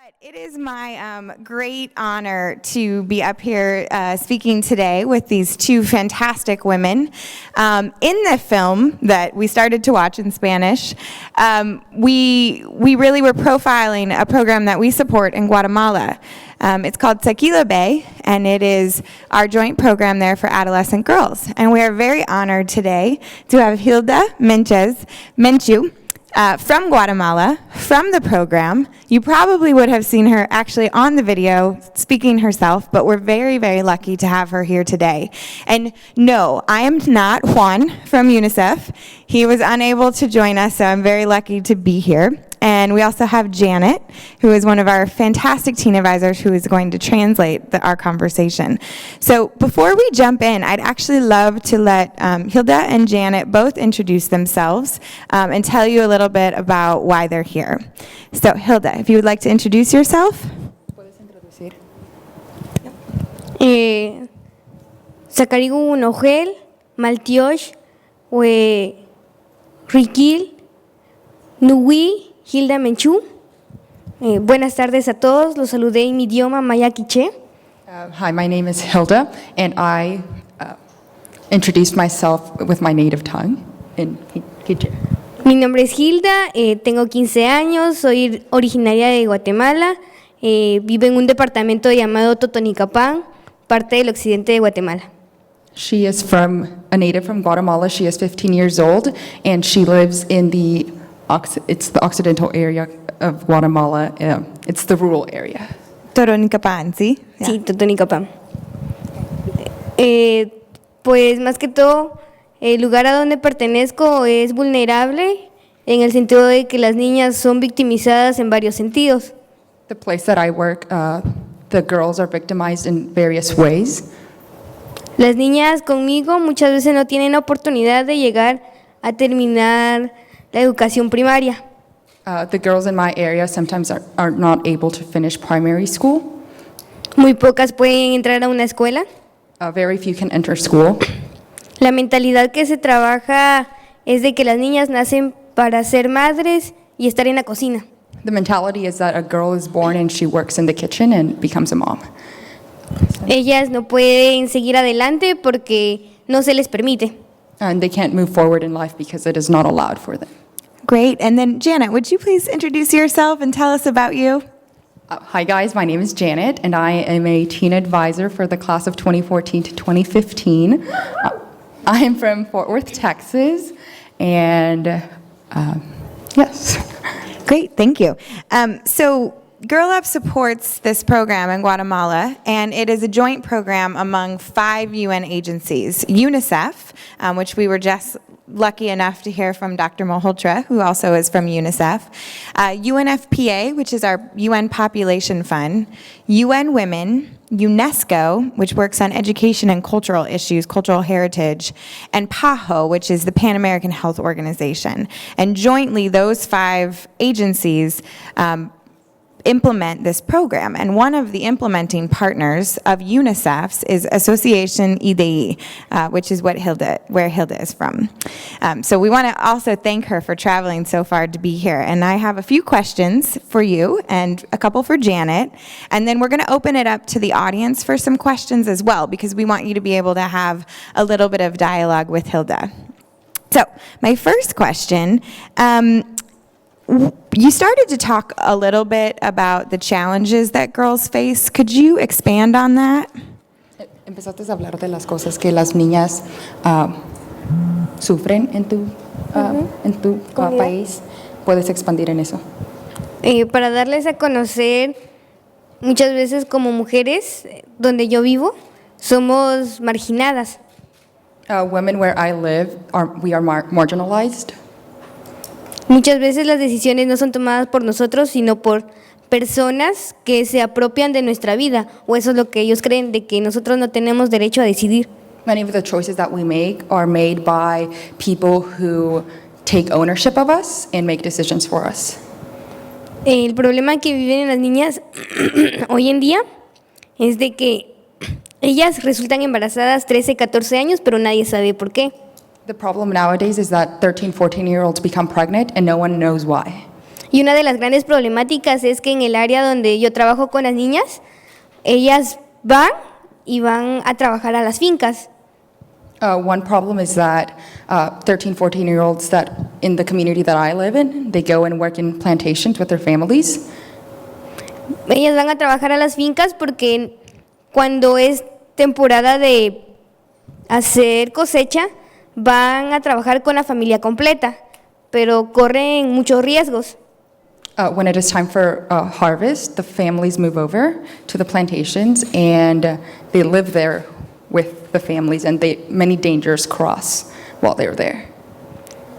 But it is my great honor to be up here speaking today with these two fantastic women. In the film that we started to watch in Spanish, we really were profiling a program that we support in Guatemala. It's called Tequila Bay, and it is our joint program there for adolescent girls. And we are very honored today to have Gilda Menchu, from Guatemala, from the program. You probably would have seen her actually on the video speaking herself, but we're very, very lucky to have her here today. And no, I am not Juan from UNICEF. He was unable to join us, so I'm very lucky to be here. And we also have Janet, who is one of our fantastic teen advisors who is going to translate our conversation. So before we jump in, I'd actually love to let Gilda and Janet both introduce themselves and tell you a little bit about why they're here. So Gilda, if you would like to introduce yourself. Sakarigu Nogel, Maltiosh, Rikil, Nui, Gilda Menchu. Buenas tardes a todos, los saludé en mi idioma maya quiché. Hi, my name is Gilda, and I introduced myself with my native tongue in Quiché. Mi nombre es Gilda, tengo 15 años, soy originaria de Guatemala, vivo en un departamento llamado Totonicapán, parte del occidente de Guatemala. She is a native from Guatemala. She is 15 years old, and she lives in it's the occidental area of Guatemala. It's the rural area. Totonicapán, ¿sí? Sí, Totonicapán. Pues más que todo, el lugar a donde pertenezco es vulnerable en el sentido de que las niñas son victimizadas en varios sentidos. The place that I work, the girls are victimized in various ways. Las niñas conmigo muchas veces no tienen la oportunidad de llegar a terminar la educación primaria. The girls in my area sometimes are not able to finish primary school. Muy pocas pueden entrar a una escuela. Very few can enter school. La mentalidad que se trabaja es de que las niñas nacen para ser madres y estar en la cocina. The mentality is that a girl is born and she works in the kitchen and becomes a mom. Ellas no pueden seguir adelante porque no se les permite. And they can't move forward in life because it is not allowed for them. Great. And then Janet, would you please introduce yourself and tell us about you? Hi guys, my name is Janet, and I am a teen advisor for the class of 2014 to 2015. I am from Fort Worth, Texas, and yes. Great, thank you. So Girl Up supports this program in Guatemala, and it is a joint program among 5 UN agencies. UNICEF, which we were just lucky enough to hear from Dr. Malhotra, who also is from UNICEF, UNFPA, which is our UN Population Fund, UN Women, UNESCO, which works on education and cultural issues, cultural heritage, and PAHO, which is the Pan American Health Organization. And jointly, those 5 agencies implement this program, and one of the implementing partners of UNICEF's is Association IDI, which is where Gilda is from. So we want to also thank her for traveling so far to be here, and I have a few questions for you and a couple for Janet, and then we're going to open it up to the audience for some questions as well, because we want you to be able to have a little bit of dialogue with Gilda. So my first question, you started to talk a little bit about the challenges that girls face. Could you expand on that? Empezaste a hablar de las cosas que las niñas sufren en tu país. ¿Puedes expandir en eso? Para darles a conocer, muchas veces como mujeres, donde yo vivo, somos marginadas. Women where I live, we are marginalized. Muchas veces las decisiones no son tomadas por nosotros, sino por personas que se apropian de nuestra vida, o eso es lo que ellos creen, de que nosotros no tenemos derecho a decidir. Many of the choices that we make are made by people who take ownership of us and make decisions for us. El problema que viven las niñas hoy en día es de que ellas resultan embarazadas 13, 14 años, pero nadie sabe por qué. The problem nowadays is that 13, 14-year-olds become pregnant and no one knows why. Y una de las grandes problemáticas es que en el área donde yo trabajo con las niñas, ellas van y van a trabajar a las fincas. One problem is that 13, 14-year-olds that in the community that I live in, they go and work in plantations with their families. Ellas van a trabajar a las fincas porque cuando es temporada de hacer cosecha, van a trabajar con la familia completa, pero corren muchos riesgos. When it is time for harvest, the families move over to the plantations and they live there with the families, and many dangers cross while they're there.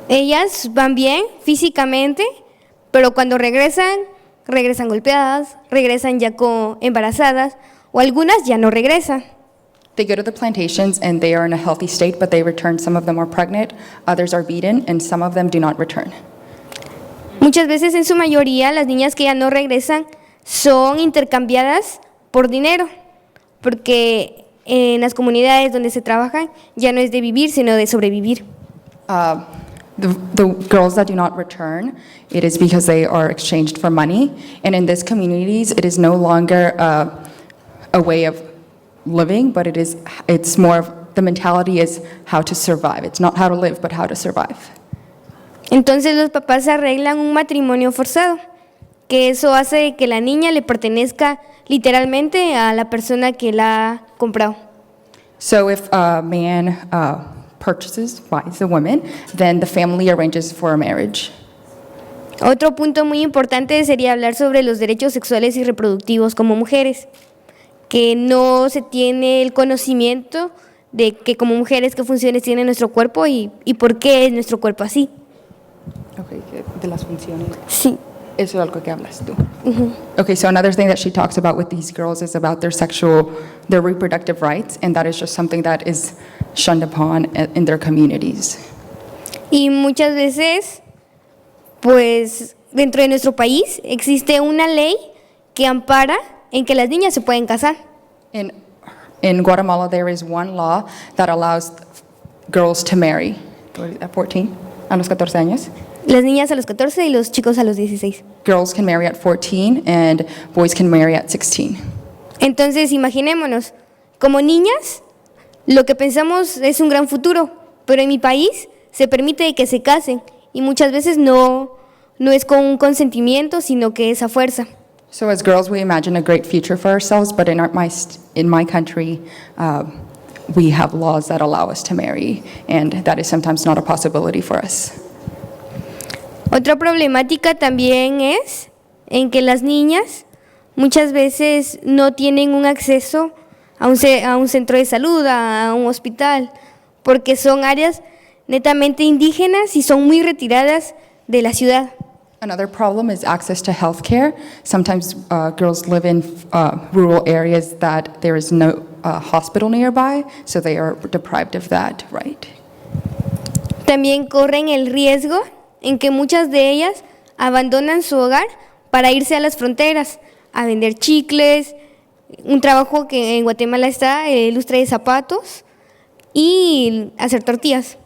Ellas van bien físicamente, pero cuando regresan golpeadas, regresan ya embarazadas, o algunas ya no regresan. They go to the plantations and they are in a healthy state, but they return. Some of them are pregnant, others are beaten, and some of them do not return. Muchas veces, en su mayoría, las niñas que ya no regresan son intercambiadas por dinero, porque en las comunidades donde se trabajan ya no es de vivir, sino de sobrevivir. The girls that do not return, it is because they are exchanged for money, and in these communities, it is no longer a way of living, but it's more of the mentality is how to survive. It's not how to live, but how to survive. Entonces los papás arreglan un matrimonio forzado, que eso hace que la niña le pertenezca literalmente a la persona que la ha comprado. So if a man buys a woman, then the family arranges for a marriage. Otro punto muy importante sería hablar sobre los derechos sexuales y reproductivos como mujeres, que no se tiene el conocimiento de que como mujeres qué funciones tiene nuestro cuerpo y por qué es nuestro cuerpo así. Okay, de las funciones. Sí. Eso es algo que hablas tú. Okay, so another thing that she talks about with these girls is about their reproductive rights, and that is just something that is shunned upon in their communities. Y muchas veces, pues, dentro de nuestro país existe una ley que ampara en que las niñas se pueden casar. In Guatemala, there is one law that allows girls to marry at 14, a los 14 años. Las niñas a los 14 y los chicos a los 16. Girls can marry at 14 and boys can marry at 16. Entonces, imaginémonos, como niñas, lo que pensamos es un gran futuro, pero en mi país se permite que se casen y muchas veces no es con un consentimiento, sino que es a fuerza. So as girls, we imagine a great future for ourselves, but in my country, we have laws that allow us to marry, and that is sometimes not a possibility for us. Otra problemática también es en que las niñas muchas veces no tienen un acceso a un centro de salud, a un hospital, porque son áreas netamente indígenas y son muy retiradas de la ciudad. Another problem is access to health care. Sometimes girls live in rural areas that there is no hospital nearby, so they are deprived of that right. También corren el riesgo en que muchas de ellas abandonan su hogar para irse a las fronteras, a vender chicles, un trabajo que en Guatemala está, lustre de zapatos y hacer tortillas.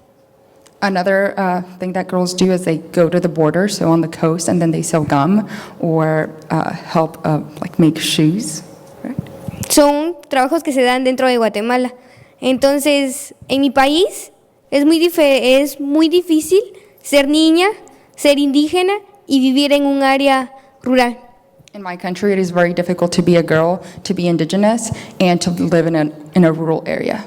Another thing that girls do is they go to the border, so on the coast, and then they sell gum or help like make shoes. Right? Son trabajos que se dan dentro de Guatemala. Entonces, en mi país es muy difícil ser niña, ser indígena y vivir en un área rural. In my country, it is very difficult to be a girl, to be indigenous, and to live in a rural area.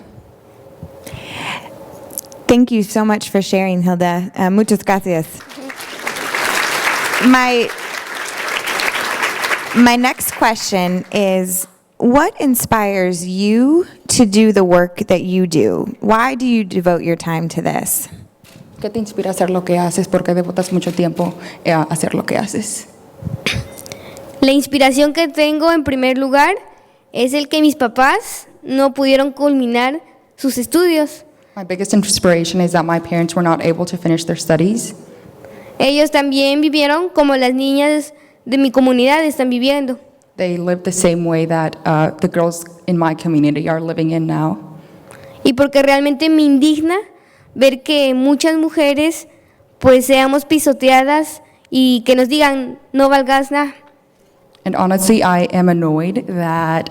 Thank you so much for sharing, Gilda. Muchas gracias. My next question is, what inspires you to do the work that you do? Why do you devote your time to this? ¿Qué te inspira a hacer lo que haces? ¿Por qué devotas mucho tiempo a hacer lo que haces? La inspiración que tengo, en primer lugar, es el que mis papás no pudieron culminar sus estudios. My biggest inspiration is that my parents were not able to finish their studies. Ellos también vivieron como las niñas de mi comunidad están viviendo. They lived the same way that the girls in my community are living in now. Y porque realmente me indigna ver que muchas mujeres pues seamos pisoteadas y que nos digan, no valgas nada. And honestly, I am annoyed that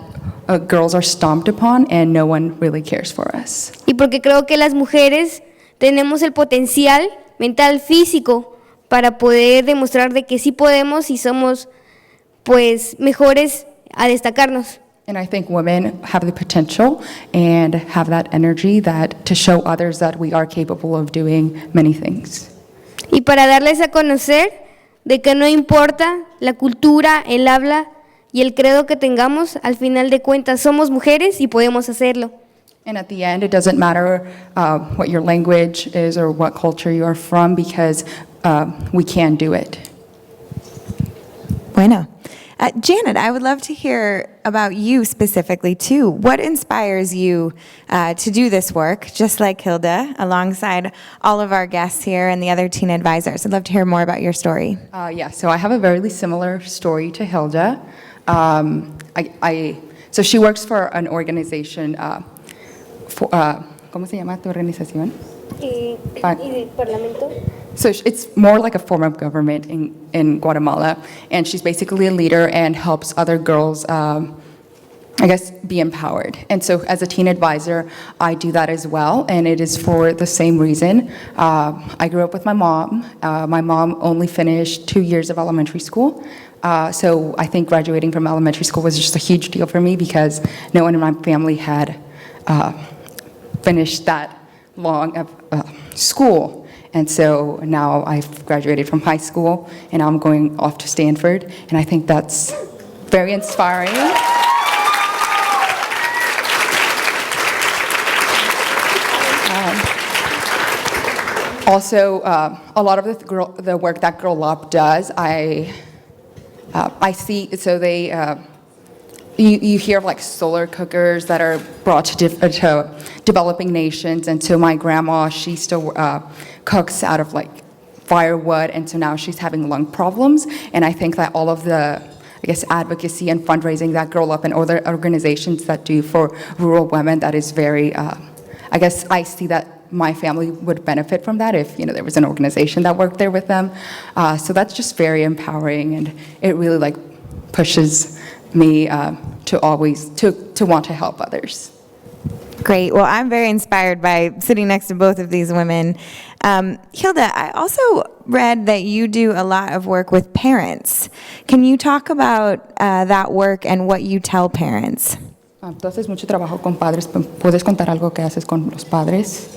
girls are stomped upon and no one really cares for us. Y porque creo que las mujeres tenemos el potencial mental, físico, para poder demostrar de que sí podemos y somos pues mejores a destacarnos. And I think women have the potential and have that energy to show others that we are capable of doing many things. Y para darles a conocer de que no importa la cultura, el habla y el credo que tengamos, al final de cuentas somos mujeres y podemos hacerlo. And at the end, it doesn't matter what your language is or what culture you are from, because we can do it. Bueno. Janet, I would love to hear about you specifically, too. What inspires you to do this work, just like Gilda, alongside all of our guests here and the other teen advisors? I'd love to hear more about your story. Yeah, so I have a very similar story to Gilda. So she works for an organization, ¿cómo se llama tu organización? ¿Y del Parlamento? So it's more like a form of government in Guatemala, and she's basically a leader and helps other girls, I guess, be empowered. And so as a teen advisor, I do that as well, and it is for the same reason. I grew up with my mom. My mom only finished 2 years of elementary school, so I think graduating from elementary school was just a huge deal for me because no one in my family had finished that long of school. And so now I've graduated from high school, and I'm going off to Stanford, and I think that's very inspiring. Also, a lot of the work that Girl Up does, I see, so they, you hear of like solar cookers that are brought to developing nations, and so my grandma, she still cooks out of like firewood, and so now she's having lung problems, and I think that all of the, I guess, advocacy and fundraising that Girl Up and other organizations that do for rural women, that is very, I guess I see that my family would benefit from that if, there was an organization that worked there with them. So that's just very empowering, and it really like pushes me to always to want to help others. Great. Well, I'm very inspired by sitting next to both of these women. Gilda, I also read that you do a lot of work with parents. Can you talk about that work and what you tell parents? Tú haces mucho trabajo con padres. ¿Puedes contar algo que haces con los padres?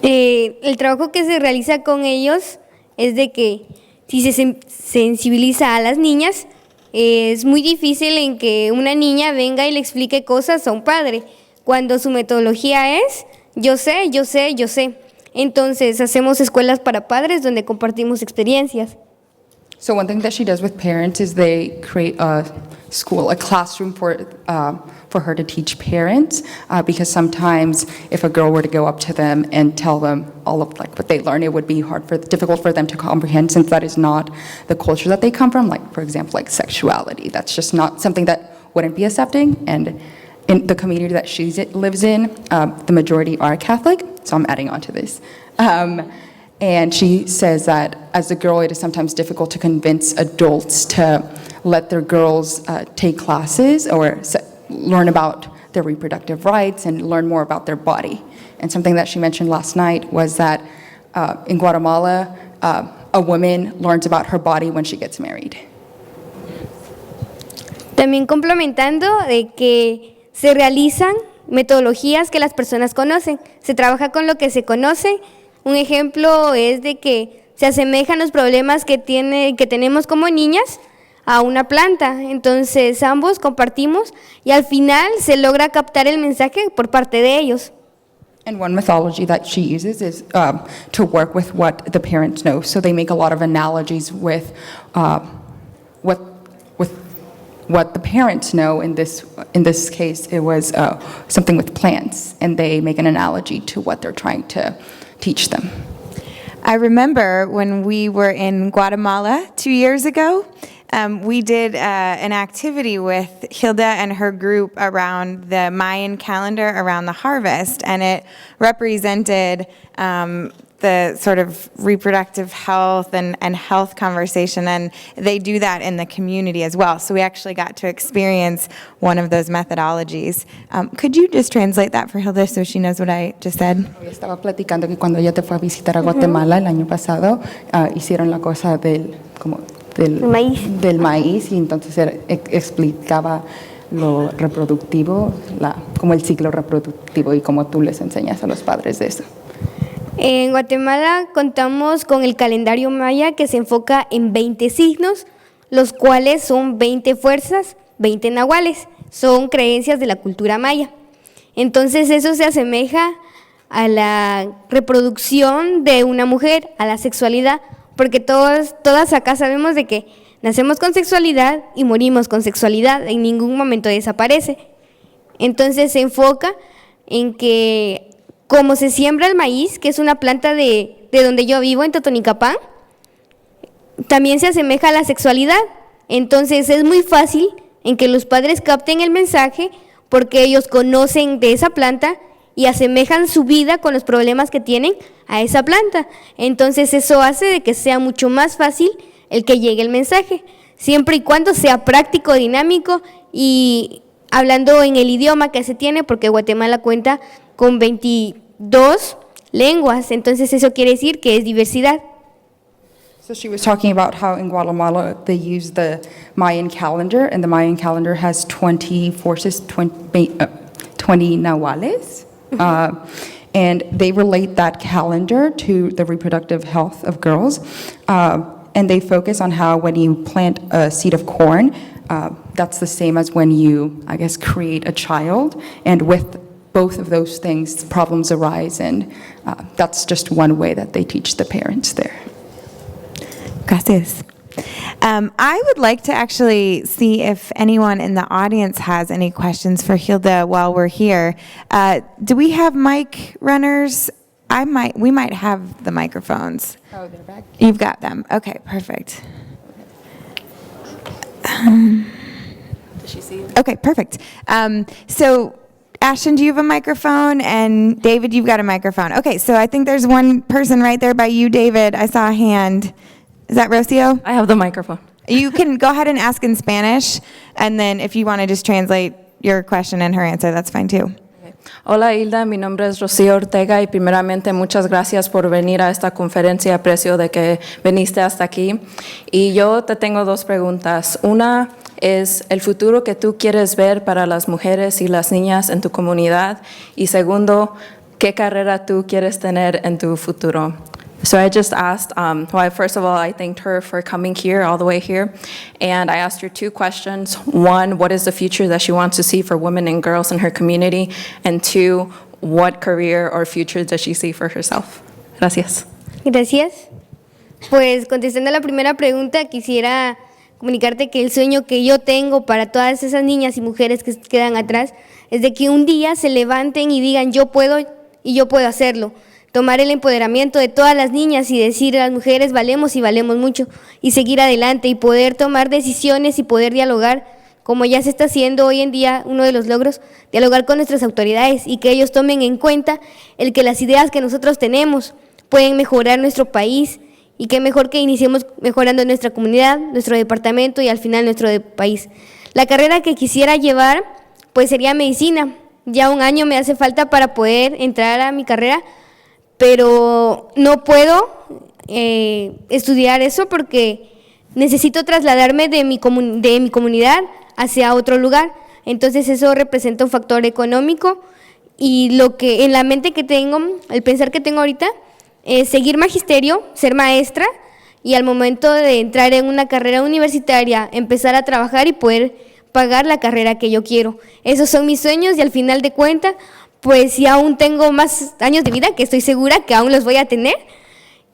El trabajo que se realiza con ellos es de que si se sensibiliza a las niñas, es muy difícil en que una niña venga y le explique cosas a un padre, cuando su metodología es yo sé, yo sé, yo sé. Entonces hacemos escuelas para padres donde compartimos experiencias. So one thing that she does with parents is they create a classroom for her to teach parents, because sometimes if a girl were to go up to them and tell them all of like what they learn, it would be difficult for them to comprehend, since that is not the culture that they come from. Like, for example, like sexuality, that's just not something that wouldn't be accepting. And in the community that she lives in, the majority are Catholic, so I'm adding on to this. And she says that as a girl, it is sometimes difficult to convince adults to let their girls take classes or learn about their reproductive rights and learn more about their body. And something that she mentioned last night was that in Guatemala, a woman learns about her body when she gets married. También complementando de que se realizan metodologías que las personas conocen. Se trabaja con lo que se conoce. Un ejemplo es de que se asemejan los problemas que tenemos como niñas a una planta. Entonces ambos compartimos y al final se logra captar el mensaje por parte de ellos. And one methodology that she uses is to work with what the parents know. So they make a lot of analogies with what the parents know. In this case, it was something with plants, and they make an analogy to what they're trying to teach them. I remember when we were in Guatemala 2 years ago, we did an activity with Gilda and her group around the Mayan calendar around the harvest, and it represented the sort of reproductive health and health conversation, and they do that in the community as well. So we actually got to experience one of those methodologies. Could you just translate that for Gilda so she knows what I just said? Estaba platicando que cuando ella te fue a visitar a Guatemala el año pasado, hicieron la cosa del maíz y entonces explicaba lo reproductivo, como el ciclo reproductivo y cómo tú les enseñas a los padres de eso. En Guatemala contamos con el calendario maya que se enfoca en 20 signos, los cuales son 20 fuerzas, 20 nahuales, son creencias de la cultura maya. Entonces eso se asemeja a la reproducción de una mujer, a la sexualidad, porque todas acá sabemos de que nacemos con sexualidad y morimos con sexualidad, en ningún momento desaparece. Entonces se enfoca en que como se siembra el maíz, que es una planta de donde yo vivo, en Totonicapán, también se asemeja a la sexualidad. Entonces es muy fácil en que los padres capten el mensaje porque ellos conocen de esa planta y asemejan su vida con los problemas que tienen a esa planta. Entonces eso hace de que sea mucho más fácil el que llegue el mensaje, siempre y cuando sea práctico, dinámico y hablando en el idioma que se tiene, porque Guatemala cuenta con 22 lenguas, entonces eso quiere decir que es diversidad. So she was talking about how in Guatemala they use the Mayan calendar, and the Mayan calendar has 20 forces, 20 nahuales, and they relate that calendar to the reproductive health of girls, and they focus on how when you plant a seed of corn, that's the same as when you, I guess, create a child, and with both of those things, problems arise, and that's just one way that they teach the parents there. Gracias. I would like to actually see if anyone in the audience has any questions for Gilda while we're here. Do we have mic runners? We might have the microphones. Oh, they're back. You've got them. Okay, perfect. Does she see it? Okay, perfect. So Ashton, do you have a microphone? And David, you've got a microphone. Okay, so I think there's one person right there by you, David. I saw a hand. Is that Rocio? I have the microphone. You can go ahead and ask in Spanish, and then if you want to just translate your question and her answer, that's fine too. Hola Hilda, mi nombre es Rocío Ortega y primeramente muchas gracias por venir a esta conferencia, aprecio de que viniste hasta aquí. Y yo te tengo dos preguntas. Una es el futuro que tú quieres ver para las mujeres y las niñas en tu comunidad. Y segundo, ¿qué carrera tú quieres tener en tu futuro? So I just asked, first of all, I thanked her for coming here, all the way here, and I asked her two questions. One, what is the future that she wants to see for women and girls in her community? And two, what career or future does she see for herself? Gracias. Gracias. Pues contestando a la primera pregunta, quisiera comunicarte que el sueño que yo tengo para todas esas niñas y mujeres que quedan atrás es de que un día se levanten y digan yo puedo y yo puedo hacerlo. Tomar el empoderamiento de todas las niñas y decir a las mujeres valemos y valemos mucho y seguir adelante y poder tomar decisiones y poder dialogar, como ya se está haciendo hoy en día, uno de los logros, dialogar con nuestras autoridades y que ellos tomen en cuenta el que las ideas que nosotros tenemos pueden mejorar nuestro país y que mejor que iniciemos mejorando nuestra comunidad, nuestro departamento y al final nuestro país. La carrera que quisiera llevar pues sería medicina. Ya un año me hace falta para poder entrar a mi carrera, pero no puedo estudiar eso porque necesito trasladarme de mi comunidad hacia otro lugar. Entonces eso representa un factor económico y lo que en la mente que tengo, el pensar que tengo ahorita, es seguir magisterio, ser maestra y al momento de entrar en una carrera universitaria, empezar a trabajar y poder pagar la carrera que yo quiero. Esos son mis sueños y al final de cuentas, pues si aún tengo más años de vida, que estoy segura que aún los voy a tener,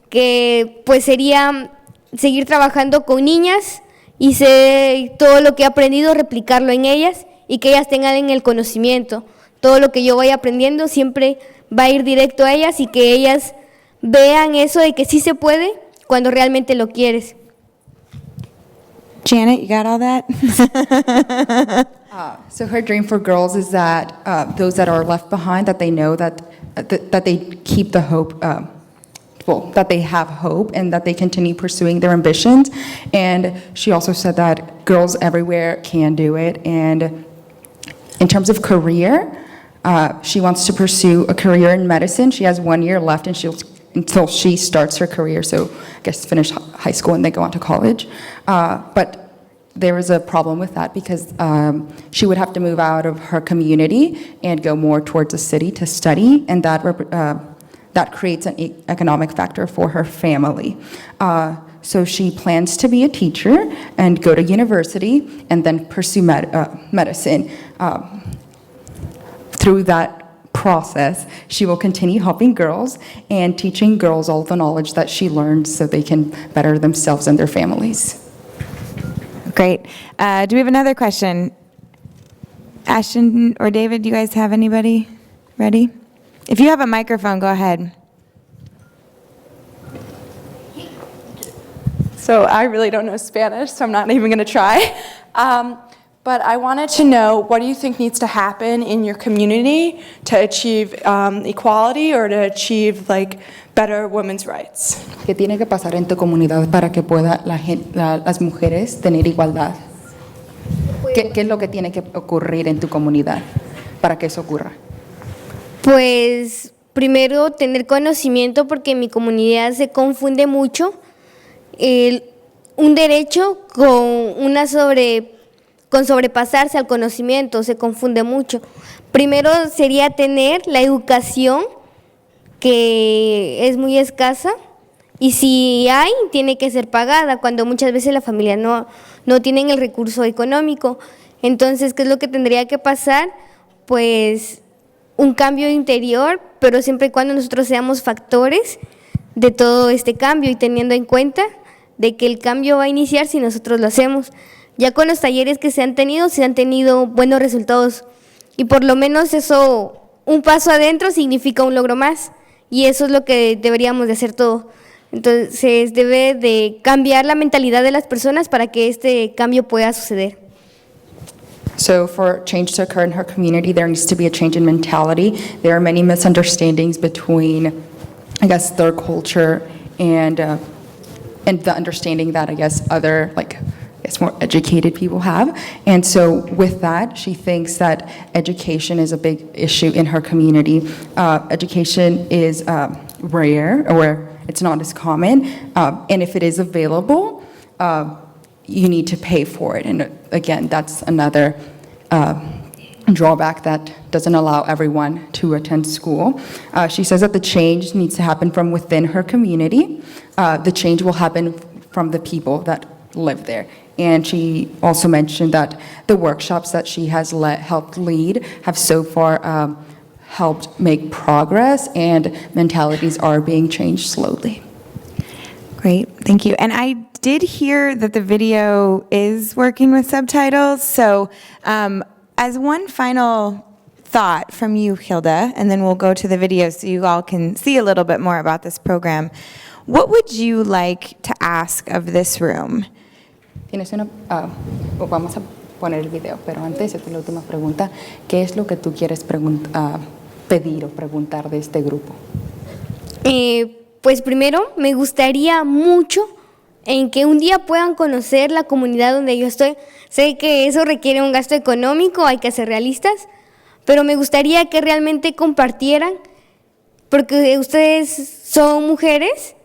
que pues sería seguir trabajando con niñas y sé todo lo que he aprendido, replicarlo en ellas y que ellas tengan el conocimiento. Todo lo que yo vaya aprendiendo siempre va a ir directo a ellas y que ellas vean eso de que sí se puede cuando realmente lo quieres. Janet, you got all that? So her dream for girls is that those that are left behind, that they know that they keep the hope, well, that they have hope and that they continue pursuing their ambitions. And she also said that girls everywhere can do it. And in terms of career, she wants to pursue a career in medicine. She has 1 year left until she starts her career, so I guess finish high school and then go on to college. But there was a problem with that because she would have to move out of her community and go more towards a city to study, and that creates an economic factor for her family. So she plans to be a teacher and go to university and then pursue medicine. Through that process, she will continue helping girls and teaching girls all the knowledge that she learned so they can better themselves and their families. Great. Do we have another question? Ashton or David, do you guys have anybody ready? If you have a microphone, go ahead. So I really don't know Spanish, so I'm not even going to try. But I wanted to know, what do you think needs to happen in your community to achieve equality or to achieve like better women's rights? ¿Qué tiene que pasar en tu comunidad para que pueda las mujeres tener igualdad? ¿Qué es lo que tiene que ocurrir en tu comunidad para que eso ocurra? Pues primero tener conocimiento, porque en mi comunidad se confunde mucho un derecho con sobrepasarse al conocimiento, se confunde mucho. Primero sería tener la educación, que es muy escasa, y si hay, tiene que ser pagada, cuando muchas veces la familia no tienen el recurso económico. Entonces, ¿qué es lo que tendría que pasar? Pues un cambio interior, pero siempre y cuando nosotros seamos factores de todo este cambio y teniendo en cuenta de que el cambio va a iniciar si nosotros lo hacemos. Ya con los talleres que se han tenido buenos resultados, y por lo menos eso, un paso adentro significa un logro más, y eso es lo que deberíamos de hacer todo. Entonces debe de cambiar la mentalidad de las personas para que este cambio pueda suceder. So for change to occur in her community, there needs to be a change in mentality. There are many misunderstandings between, I guess, their culture and the understanding that, I guess, other, more educated people have. And so with that, she thinks that education is a big issue in her community. Education is rare, or it's not as common, and if it is available, you need to pay for it. And again, that's another drawback that doesn't allow everyone to attend school. She says that the change needs to happen from within her community. The change will happen from the people that live there. And she also mentioned that the workshops that she has helped lead have so far helped make progress, and mentalities are being changed slowly. Great, thank you. And I did hear that the video is working with subtitles. So as one final thought from you, Gilda, and then we'll go to the video so you all can see a little bit more about this program. What would you like to ask of this room? Vamos a poner el video, pero antes, esta es la última pregunta. ¿Qué es lo que tú quieres pedir o preguntar de este grupo? Pues primero, me gustaría mucho en que un día puedan conocer la comunidad donde yo estoy. Sé que eso requiere un gasto económico, hay que ser realistas, pero me gustaría que realmente compartieran, porque ustedes son mujeres,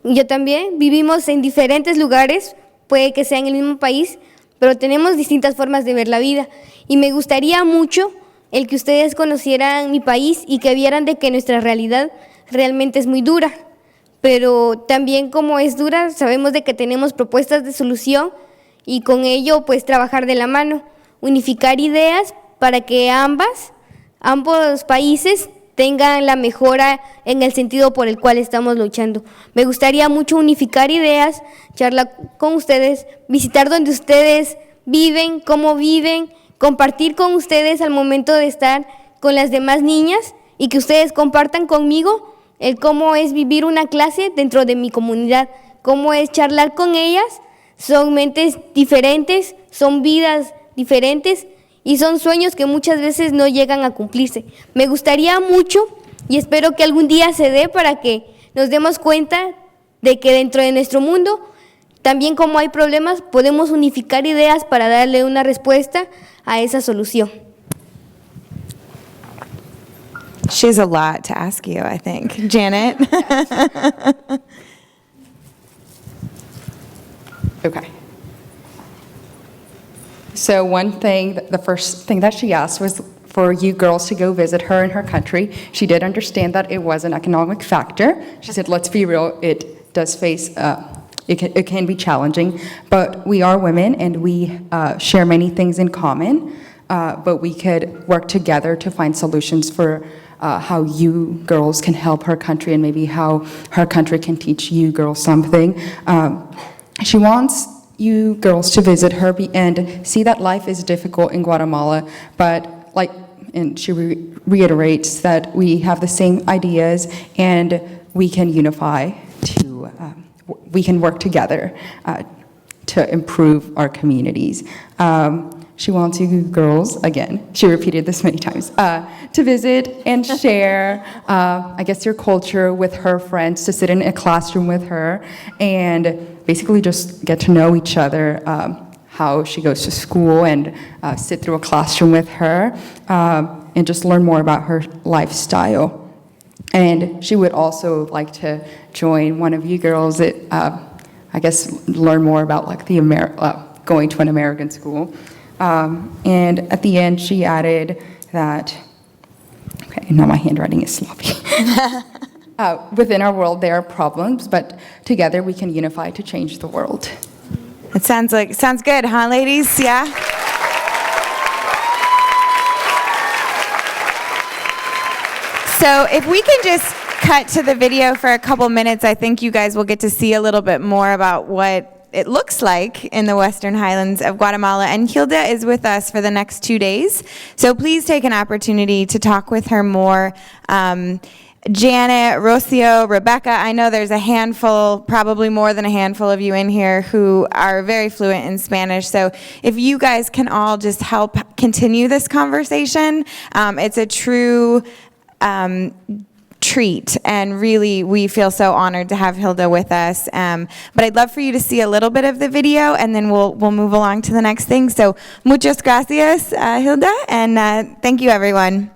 yo también, vivimos en diferentes lugares, puede que sea en el mismo país, pero tenemos distintas formas de ver la vida. Y me gustaría mucho el que ustedes conocieran mi país y que vieran de que nuestra realidad realmente es muy dura. Pero también como es dura, sabemos de que tenemos propuestas de solución y con ello pues trabajar de la mano, unificar ideas para que ambos países tengan la mejora en el sentido por el cual estamos luchando. Me gustaría mucho unificar ideas, charlar con ustedes, visitar donde ustedes viven, cómo viven, compartir con ustedes al momento de estar con las demás niñas y que ustedes compartan conmigo el cómo es vivir una clase dentro de mi comunidad, cómo es charlar con ellas. Son mentes diferentes, son vidas diferentes y son sueños que muchas veces no llegan a cumplirse. Me gustaría mucho y espero que algún día se dé para que nos demos cuenta de que dentro de nuestro mundo, también como hay problemas, podemos unificar ideas para darle una respuesta a esa solución. She has a lot to ask you, I think. Janet? Okay. So one thing, the first thing that she asked was for you girls to go visit her in her country. She did understand that it was an economic factor. She said, let's be real, it does face, it can be challenging, but we are women and we share many things in common, but we could work together to find solutions for how you girls can help her country and maybe how her country can teach you girls something. She wants you girls to visit her and see that life is difficult in Guatemala, but and she reiterates that we have the same ideas and we can unify to, we can work together to improve our communities. She wants you girls, again, she repeated this many times, to visit and share, I guess, your culture with her friends, to sit in a classroom with her, and basically just get to know each other, how she goes to school, and sit through a classroom with her, and just learn more about her lifestyle. And she would also like to join one of you girls that, I guess, learn more about like the going to an American school. And at the end, she added that, okay, now my handwriting is sloppy. Within our world, there are problems, but together we can unify to change the world. It sounds good, huh, ladies? Yeah? So if we can just cut to the video for a couple minutes, I think you guys will get to see a little bit more about what it looks like in the Western Highlands of Guatemala. And Gilda is with us for the next 2 days. So please take an opportunity to talk with her more. Janet, Rocio, Rebecca, I know there's a handful, probably more than a handful of you in here who are very fluent in Spanish. So if you guys can all just help continue this conversation, it's a true treat, and really we feel so honored to have Gilda with us. But I'd love for you to see a little bit of the video, and then we'll move along to the next thing. So muchas gracias, Gilda, and thank you, everyone.